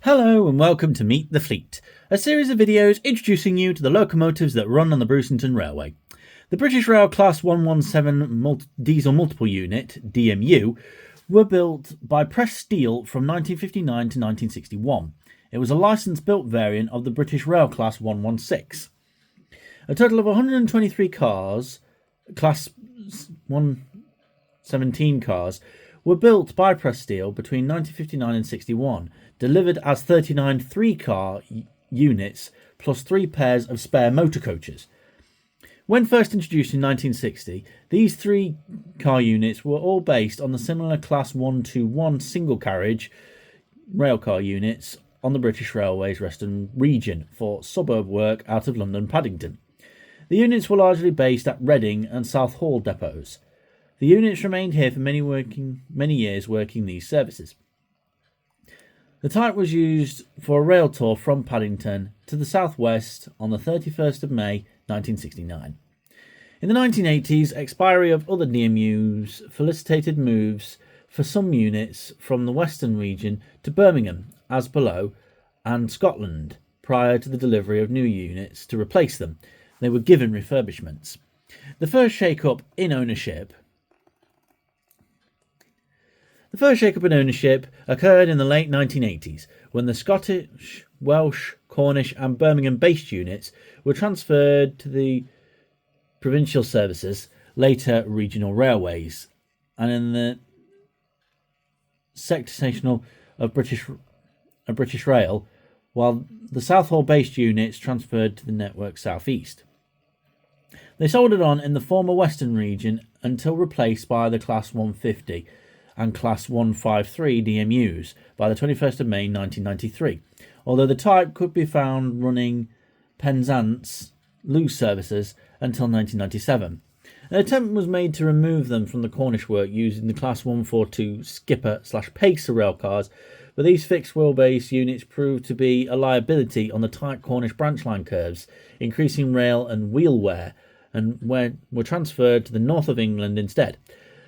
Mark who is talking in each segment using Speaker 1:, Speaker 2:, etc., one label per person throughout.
Speaker 1: Hello and welcome to Meet the Fleet, a series of videos introducing you to the locomotives that run on the Bruceton Railway. The British Rail Class 117 Diesel Multiple Unit, DMU, were built by pressed steel from 1959 to 1961. It was a licence-built variant of the British Rail Class 116. A total of 123 cars, Class 117 cars, were built by pressed steel between 1959 and 61, delivered as 39 three-car units plus 3 pairs of spare motor coaches. When first introduced in 1960, these 3-car units were all based on the similar Class 121 single-carriage railcar units on the British Railways Western Region for suburb work out of London Paddington. The units were largely based at Reading and Southall depots. The units remained here for many years working these services. The type was used for a rail tour from Paddington to the southwest on the 31st of May 1969. In the 1980s, expiry of other DMUs facilitated moves for some units from the Western region to Birmingham, as below, and Scotland, prior to the delivery of new units to replace them. They were given refurbishments. The first shake-up in ownership occurred in the late 1980s when the Scottish, Welsh, Cornish and Birmingham-based units were transferred to the provincial services, later regional railways, and in the sectional of British Rail, while the Southall-based units transferred to the network South East. They soldered on in the former Western region until replaced by the Class 150 and Class 153 DMUs by the 21st of May 1993, although the type could be found running Penzance loose services until 1997. An attempt was made to remove them from the Cornish work using the Class 142 Skipper/Pacer railcars, but these fixed wheelbase units proved to be a liability on the tight Cornish branch line curves, increasing rail and wheel wear, and were transferred to the north of England instead.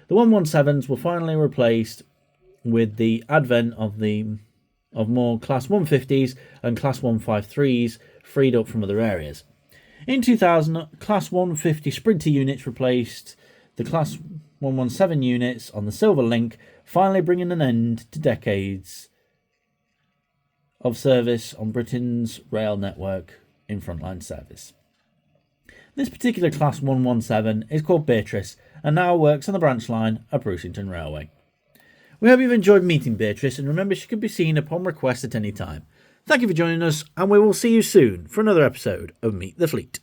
Speaker 1: The 117s were finally replaced with the advent of more Class 150s and Class 153s freed up from other areas. In 2000, Class 150 Sprinter units replaced the Class 117 units on the Silver Link, finally bringing an end to decades of service on Britain's rail network in frontline service. This particular Class 117 is called Beatrice and now works on the branch line at Bruceton Railway. We hope you've enjoyed meeting Beatrice, and remember she can be seen upon request at any time. Thank you for joining us, and we will see you soon for another episode of Meet the Fleet.